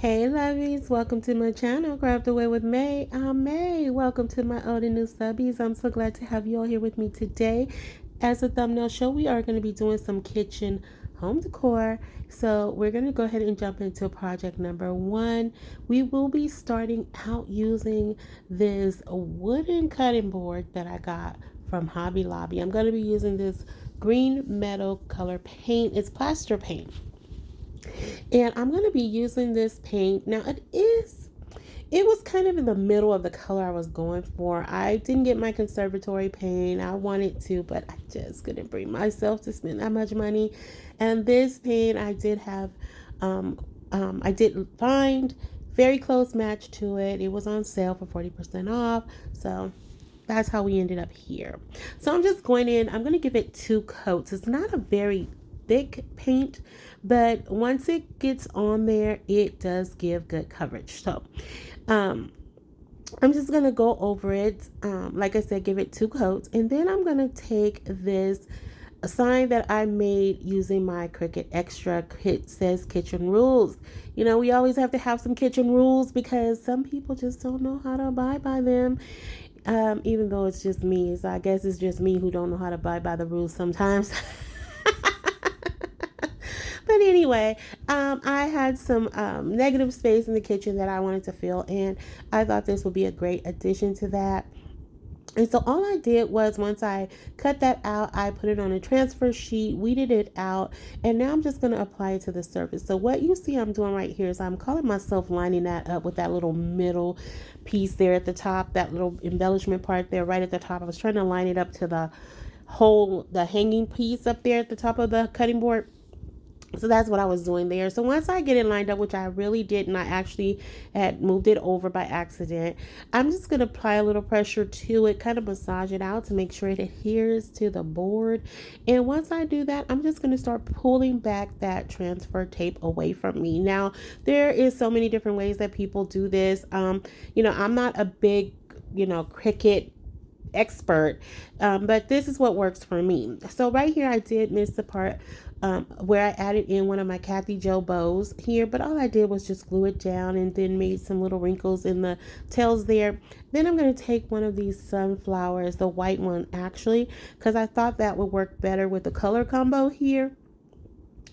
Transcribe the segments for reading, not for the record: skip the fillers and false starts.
Hey lovies, welcome to my channel, Craft Away with May. I'm May. Welcome to my old and new subbies. I'm so glad to have you all here with me today. As a thumbnail show, we are going to be doing some kitchen home decor. So we're going to go ahead and jump into project number one. We will be starting out using this wooden cutting board that I got from Hobby Lobby. I'm going to be using this green metal color paint. It's plaster paint. And I'm going to be using this paint. Now it was kind of in the middle of the color I was going for. I didn't get my conservatory paint. I wanted to, but I just couldn't bring myself to spend that much money. And this paint I did have, I did find very close match to it. It was on sale for 40% off. So that's how we ended up here. So I'm just going in, I'm going to give it 2 coats. It's not a very thick paint, but once it gets on there, it does give good coverage. So I'm just going to go over it. Like I said, give it 2 coats, and then I'm going to take this sign that I made using my Cricut Extra. It says kitchen rules. You know, we always have to have some kitchen rules because some people just don't know how to abide by them. Even though it's just me, so I guess it's just me who don't know how to abide by the rules sometimes. But anyway, I had some negative space in the kitchen that I wanted to fill, and I thought this would be a great addition to that. And so all I did was, once I cut that out, I put it on a transfer sheet, weeded it out, and now I'm just going to apply it to the surface. So what you see I'm doing right here is I'm calling myself lining that up with that little middle piece there at the top, that little embellishment part there right at the top. I was trying to line it up to the hanging piece up there at the top of the cutting board. So that's what I was doing there. So once I get it lined up, which I really didn't, I actually had moved it over by accident. I'm just going to apply a little pressure to it, kind of massage it out to make sure it adheres to the board. And once I do that, I'm just going to start pulling back that transfer tape away from me. Now, there is so many different ways that people do this. I'm not a big, Cricut expert, but this is what works for me. So right here I did miss the part where I added in one of my Kathy Joe bows here, but all I did was just glue it down and then made some little wrinkles in the tails there. Then I'm going to take one of these sunflowers, the white one actually, because I thought that would work better with the color combo here.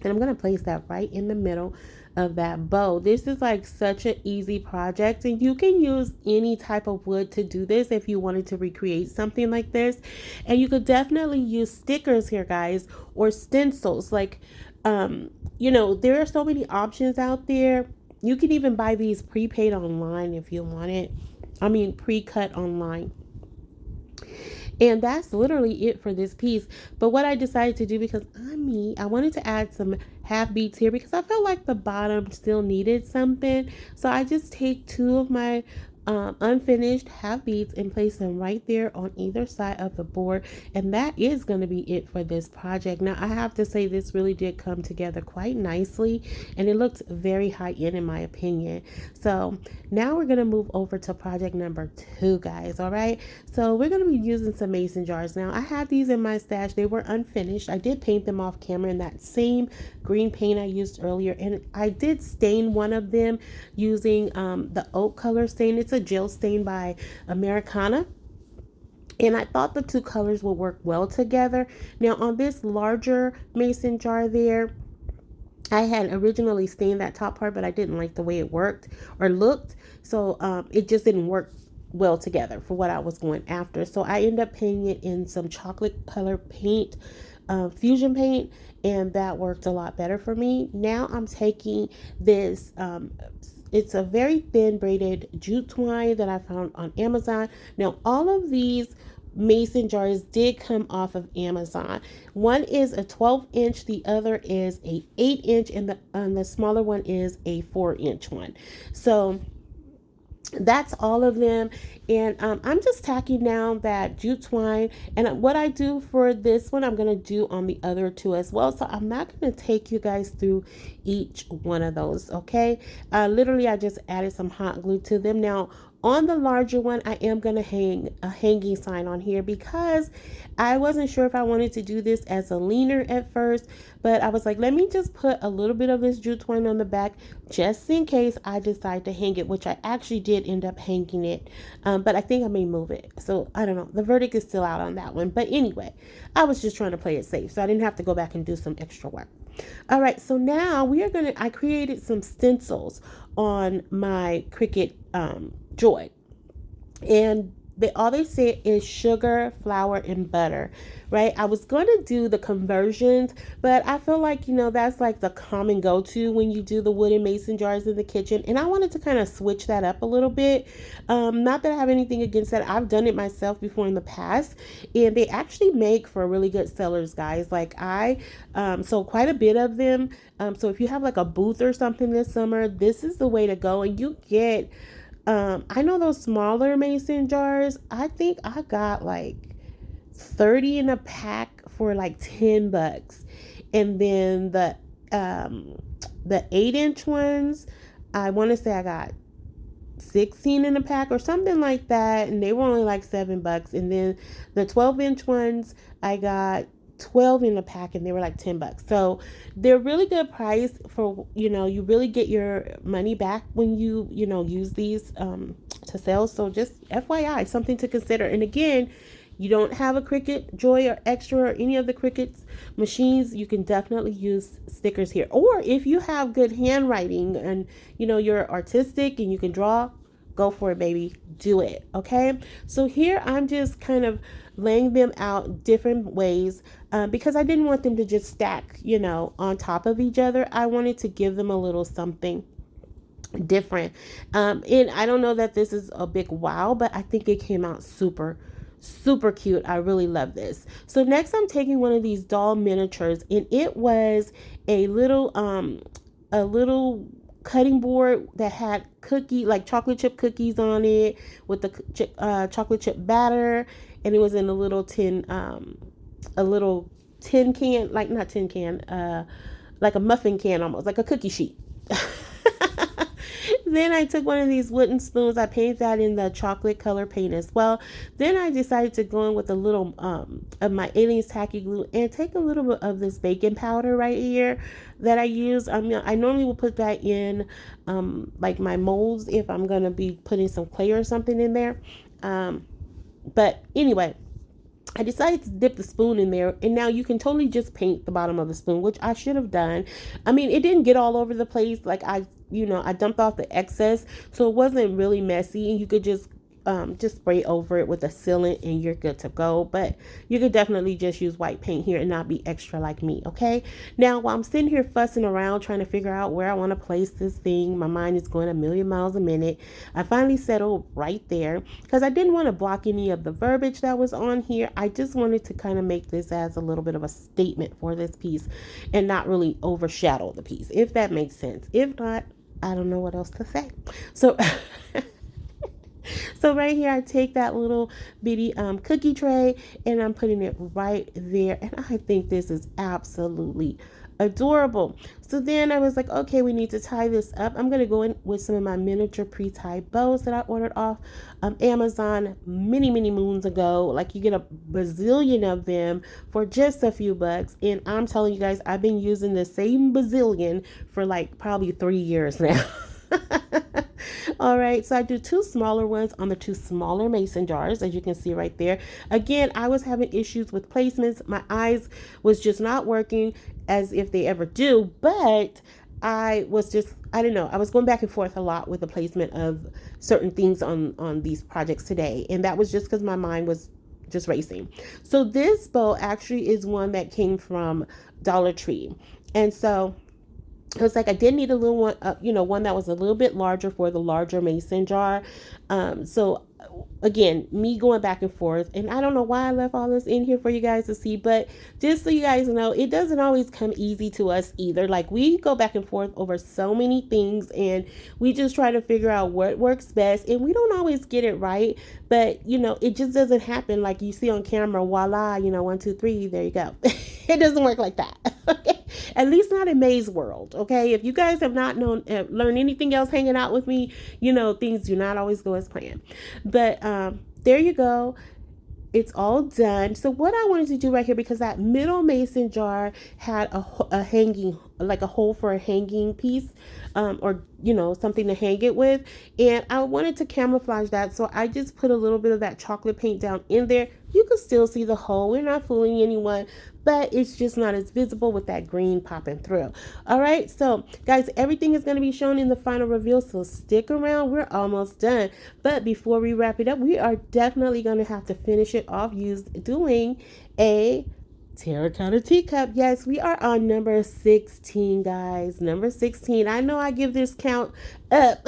And I'm going to place that right in the middle of that bow. This is like such an easy project, and you can use any type of wood to do this if you wanted to recreate something like this. And you could definitely use stickers here, guys, or stencils. Like, there are so many options out there. You can even buy these pre-paid online if you want it. I mean, pre-cut online. And that's literally it for this piece. But what I decided to do, because I'm me, I wanted to add some half beats here because I felt like the bottom still needed something. So I just take 2 of my unfinished half beads and place them right there on either side of the board, and that is going to be it for this project. Now I have to say this really did come together quite nicely, and it looked very high end in my opinion. So now we're going to move over to project number 2, guys. All right, so we're going to be using some mason jars. Now I had these in my stash. They were unfinished. I did paint them off camera in that same green paint I used earlier, and I did stain one of them using the oak color stain. It's a gel stain by Americana, and I thought the 2 colors would work well together. Now on this larger mason jar there, I had originally stained that top part, but I didn't like the way it worked or looked, so it just didn't work well together for what I was going after. So I ended up painting it in some chocolate color paint, fusion paint, and that worked a lot better for me. Now I'm taking this it's a very thin braided jute twine that I found on Amazon. Now all of these mason jars did come off of Amazon. One is a 12-inch, the other is a 8-inch, and the smaller one is a 4-inch one. So that's all of them. And I'm just tacking down that jute twine, and what I do for this one I'm going to do on the other 2 as well. So I'm not going to take you guys through each one of those. Okay, literally I just added some hot glue to them. Now On the larger one, I am going to hang a hanging sign on here because I wasn't sure if I wanted to do this as a leaner at first, but I was like, let me just put a little bit of this jute twine on the back just in case I decide to hang it, which I actually did end up hanging it. But I think I may move it. So I don't know. The verdict is still out on that one. But anyway, I was just trying to play it safe, so I didn't have to go back and do some extra work. All right, so now we are going to, I created some stencils on my Cricut Joy. And all they said is sugar, flour, and butter, right? I was going to do the conversions, but I feel like, that's like the common go-to when you do the wooden mason jars in the kitchen. And I wanted to kind of switch that up a little bit. Not that I have anything against that. I've done it myself before in the past, and they actually make for really good sellers, guys. Like I sold quite a bit of them. So if you have like a booth or something this summer, this is the way to go. And you get I know those smaller mason jars, I think I got like 30 in a pack for like $10. And then the 8-inch ones, I want to say I got 16 in a pack or something like that, and they were only like $7. And then the 12-inch ones, I got 12 in a pack, and they were like $10. So they're really good price for, you really get your money back when you use these to sell. So just FYI, something to consider. And again, you don't have a Cricut Joy or Extra or any of the Cricut machines, you can definitely use stickers here. Or if you have good handwriting and you're artistic and you can draw, go for it, baby. Do it. Okay. So here I'm just kind of laying them out different ways because I didn't want them to just stack, on top of each other. I wanted to give them a little something different. And I don't know that this is a big wow, but I think it came out super cute. I really love this. So next I'm taking one of these doll miniatures, and it was a little cutting board that had chocolate chip cookies on it with the chocolate chip batter, and it was in a little tin can, like not tin can, like a muffin can, almost like a cookie sheet. Then I took one of these wooden spoons. I painted that in the chocolate color paint as well. Then I decided to go in with a little of my Aliens tacky glue and take a little bit of this baking powder right here that I use. I normally will put that in like my molds if I'm going to be putting some clay or something in there. But anyway, I decided to dip the spoon in there, and now you can totally just paint the bottom of the spoon, which I should have done. I mean, it didn't get all over the place. Like I dumped off the excess, so it wasn't really messy, and you could just spray over it with a sealant and you're good to go. But you could definitely just use white paint here and not be extra like me. Okay, now while I'm sitting here fussing around trying to figure out where I want to place this thing, my mind is going a million miles a minute. I finally settled right there because I didn't want to block any of the verbiage that was on here. I just wanted to kind of make this as a little bit of a statement for this piece and not really overshadow the piece, if that makes sense. If not, I don't know what else to say. So So right here, I take that little bitty cookie tray and I'm putting it right there. And I think this is absolutely adorable. So then I was like, okay, we need to tie this up. I'm going to go in with some of my miniature pre-tied bows that I ordered off Amazon many moons ago. Like you get a bazillion of them for just a few bucks. And I'm telling you guys, I've been using the same bazillion for like probably 3 years now. All right, so I do 2 smaller ones on the 2 smaller mason jars, as you can see right there. Again, I was having issues with placements. My eyes was just not working as if they ever do, but I don't know, I was going back and forth a lot with the placement of certain things on these projects today, and that was just because my mind was just racing. So this bow actually is one that came from Dollar Tree, and so it was like I did need a little one, one that was a little bit larger for the larger mason jar. So again, me going back and forth, and I don't know why I left all this in here for you guys to see, but just so you guys know, it doesn't always come easy to us either. Like we go back and forth over so many things, and we just try to figure out what works best, and we don't always get it right, but it just doesn't happen like you see on camera, voila, 1, 2, 3, there you go. It doesn't work like that. Okay. At least not in May's world, okay? If you guys have not learned anything else hanging out with me, things do not always go as planned. But there you go. It's all done. So what I wanted to do right here, because that middle mason jar had a hanging, like a hole for a hanging piece, or something to hang it with, and I wanted to camouflage that, so I just put a little bit of that chocolate paint down in there. You can still see the hole. We're not fooling anyone, but it's just not as visible with that green popping through. All right, so guys, everything is going to be shown in the final reveal, so stick around. We're almost done. But before we wrap it up, we are definitely going to have to finish it off doing a terracotta teacup. Yes, we are on number 16, guys. Number 16. I know I give this count up.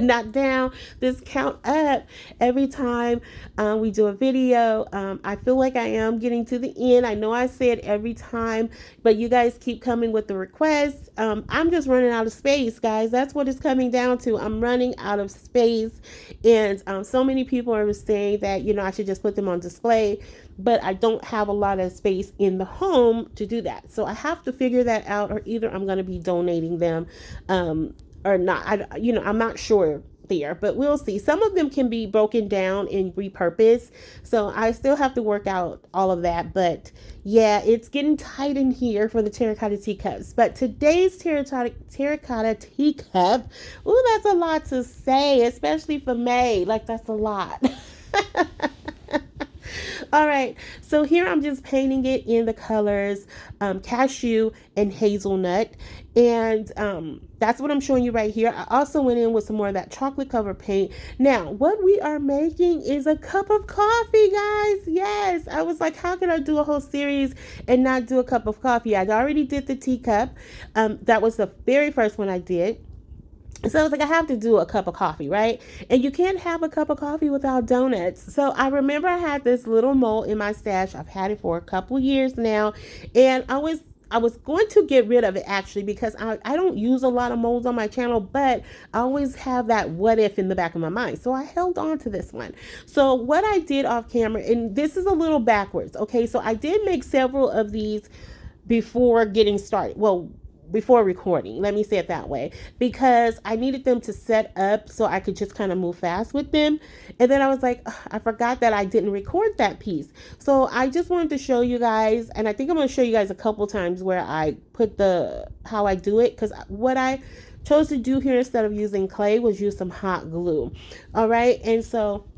Not down, this count up every time we do a video. I feel like I am getting to the end. I know I say it every time, but you guys keep coming with the requests. I'm just running out of space, guys. That's what it's coming down to. I'm running out of space, and so many people are saying that I should just put them on display, but I don't have a lot of space in the home to do that. So I have to figure that out, or either I'm going to be donating them or not. I'm not sure there, but we'll see. Some of them can be broken down and repurposed, so I still have to work out all of that. But yeah, it's getting tight in here for the terracotta teacups. But today's terracotta teacup, ooh, that's a lot to say, especially for May. Like, that's a lot. All right, so here I'm just painting it in the colors cashew and hazelnut, and that's what I'm showing you right here. I also went in with some more of that chocolate covered paint. Now, what we are making is a cup of coffee, guys. Yes, I was like, how can I do a whole series and not do a cup of coffee? I already did the teacup. That was the very first one I did. So I was like, I have to do a cup of coffee, right? And you can't have a cup of coffee without donuts. So I remember I had this little mold in my stash. I've had it for a couple years now. And I was going to get rid of it, actually, because I don't use a lot of molds on my channel, but I always have that what if in the back of my mind. So I held on to this one. So what I did off camera, and this is a little backwards, okay? So I did make several of these before getting started. Well, before recording, let me say it that way, because I needed them to set up so I could just kind of move fast with them. And then I was like, I forgot that I didn't record that piece. So I just wanted to show you guys, and I think I'm going to show you guys a couple times where I put how I do it, because what I chose to do here instead of using clay was use some hot glue. All right, and so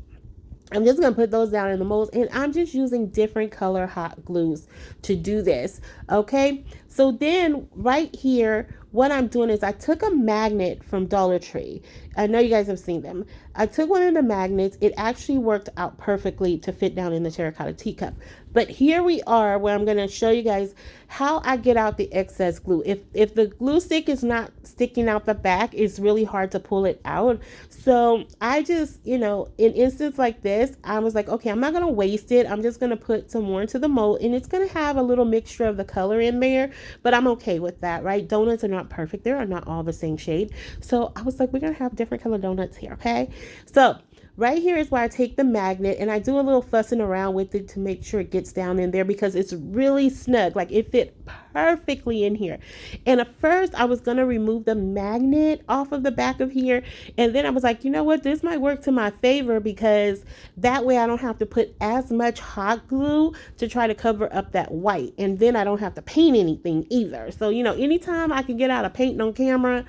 I'm just going to put those down in the molds, and I'm just using different color hot glues to do this. Okay, so then right here, what I'm doing is I took a magnet from Dollar Tree. I know you guys have seen them. I took one of the magnets. It actually worked out perfectly to fit down in the terracotta teacup. But here we are where I'm going to show you guys how I get out the excess glue. If the glue stick is not sticking out the back, it's really hard to pull it out. So I just, in instances like this, I was like, okay, I'm not going to waste it. I'm just going to put some more into the mold, and it's going to have a little mixture of the color in there, but I'm okay with that, right? Donuts are not perfect. They are not all the same shade. So I was like, we're going to have different color donuts here, okay? So right here is where I take the magnet and I do a little fussing around with it to make sure it gets down in there, because it's really snug. Like, it fit perfectly in here. And at first I was going to remove the magnet off of the back of here. And then I was like, you know what? This might work to my favor, because that way I don't have to put as much hot glue to try to cover up that white. And then I don't have to paint anything either. So, anytime I can get out of painting on camera,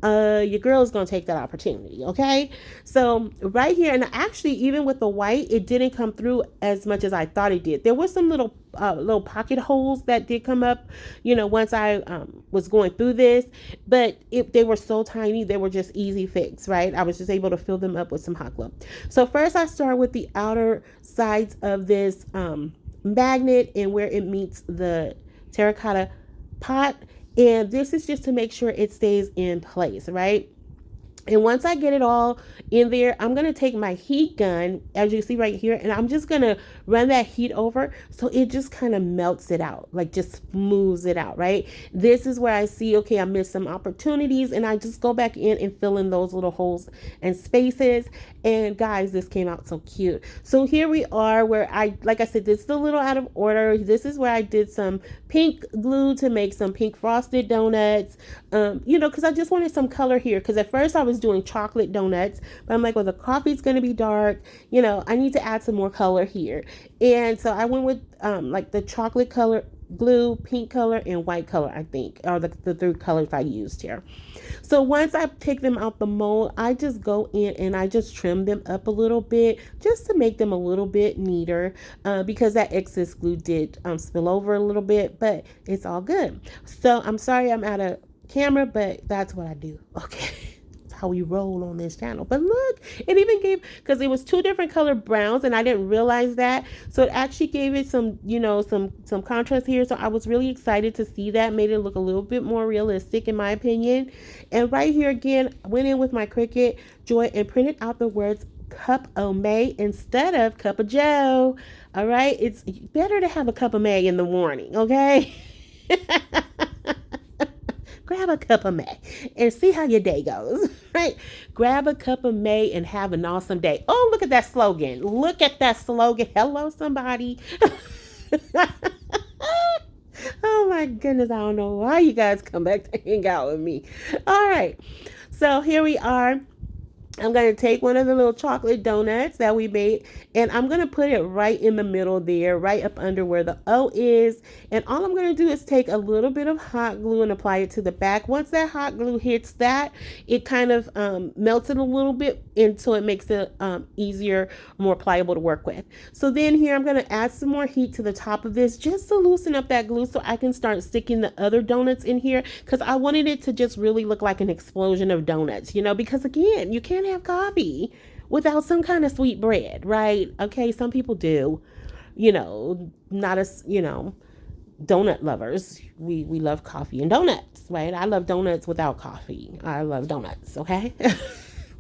your girl is going to take that opportunity. Okay, so right here, and actually even with the white, it didn't come through as much as I thought it did. There was some little pocket holes that did come up, once I was going through this, but they were so tiny, they were just easy fix, right? I was just able to fill them up with some hot glue. So first I start with the outer sides of this magnet and where it meets the terracotta pot. And this is just to make sure it stays in place, right? And once I get it all in there, I'm going to take my heat gun, as you see right here, and I'm just going to run that heat over so it just kind of melts it out, like just smooths it out, right? This is where I see, okay, I missed some opportunities, and I just go back in and fill in those little holes and spaces. And guys, this came out so cute. So here we are where like I said, this is a little out of order. This is where I did some pink glue to make some pink frosted donuts, because I just wanted some color here. Because at first I was doing chocolate donuts, but I'm like, well, the coffee's going to be dark. I need to add some more color here. And so I went with like the chocolate color glue, pink color, and white color, I think, are the three colors I used here. So once I take them out the mold, I just go in and I just trim them up a little bit just to make them a little bit neater, because that excess glue did spill over a little bit, but it's all good. So I'm sorry I'm out of camera, but that's what I do. Okay. How we roll on this channel. But look, it even gave, because it was two different color browns and I didn't realize that, so it actually gave it some some contrast here. So I was really excited to see that. Made it look a little bit more realistic in my opinion. And right here again, I went in with my Cricut Joy and printed out the words cup o' May instead of cup of Joe. All right, it's better to have a cup of May in the morning, okay? Grab a cup of May and see how your day goes, right? Grab a cup of May and have an awesome day. Oh, look at that slogan. Look at that slogan. Hello, somebody. Oh my goodness. I don't know why you guys come back to hang out with me. All right. So here we are. I'm going to take one of the little chocolate donuts that we made, and I'm going to put it right in the middle there, right up under where the O is. And all I'm going to do is take a little bit of hot glue and apply it to the back. Once that hot glue hits that, it kind of melts it a little bit, and so it makes it easier, more pliable to work with. So then here I'm going to add some more heat to the top of this just to loosen up that glue so I can start sticking the other donuts in here, because I wanted it to just really look like an explosion of donuts, because again, you can't have coffee without some kind of sweet bread, right? Okay, some people do, not as, donut lovers. We love coffee and donuts, right? I love donuts without coffee. I love donuts, okay?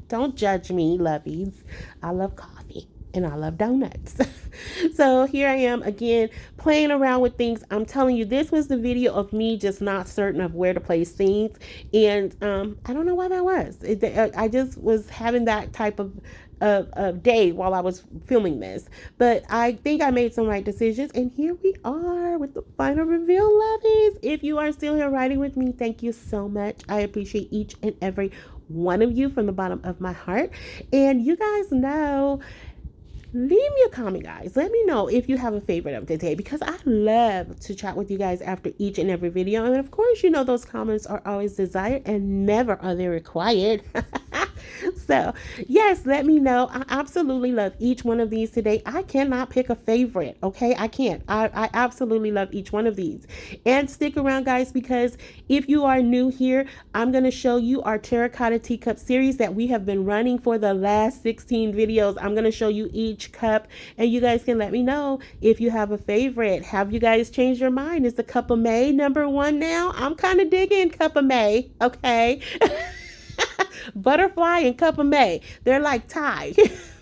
Don't judge me, lovies. I love coffee and I love donuts. So here I am again playing around with things. I'm telling you, this was the video of me just not certain of where to place things, and I don't know why that was. I just was having that type of day while I was filming this, but I think I made some right decisions, and here we are with the final reveal, lovies. If you are still here riding with me, thank you so much. I appreciate each and every one of you from the bottom of my heart. And you guys know, leave me a comment, guys. Let me know if you have a favorite of the day, because I love to chat with you guys after each and every video. And of course, those comments are always desired and never are they required. So yes, let me know. I absolutely love each one of these today. I cannot pick a favorite, okay? I can't. I absolutely love each one of these. And stick around, guys, because if you are new here, I'm going to show you our terracotta teacup series that we have been running for the last 16 videos. I'm going to show you each cup, and you guys can let me know if you have a favorite. Have you guys changed your mind? Is the cup of May number one now? I'm kind of digging cup of May, okay? Butterfly and cup of May, they're like tied.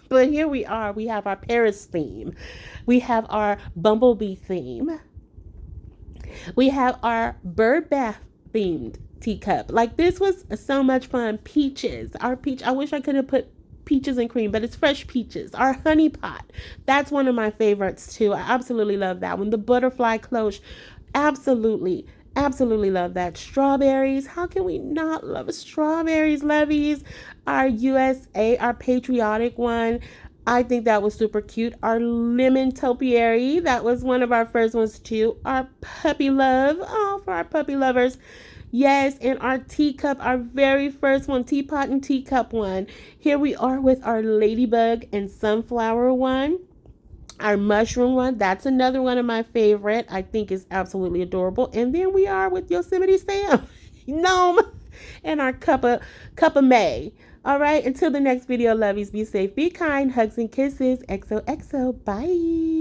But here we are. We have our Paris theme. We have our bumblebee theme. We have our bird bath themed teacup. Like, this was so much fun. Peaches. Our peach. I wish I could have put peaches and cream, but it's fresh peaches. Our honey pot. That's one of my favorites too. I absolutely love that one. The butterfly cloche. Absolutely. Absolutely love that. Strawberries. How can we not love strawberries, lovies? Our USA, our patriotic one. I think that was super cute. Our lemon topiary. That was one of our first ones too. Our puppy love. Oh, for our puppy lovers. Yes, and our teacup, our very first one, teapot and teacup one. Here we are with our ladybug and sunflower one. Our mushroom one, that's another one of my favorite. I think is absolutely adorable. And then we are with Yosemite Sam, gnome, and our cup of May. All right, until the next video, lovies, be safe, be kind, hugs and kisses. XOXO, bye.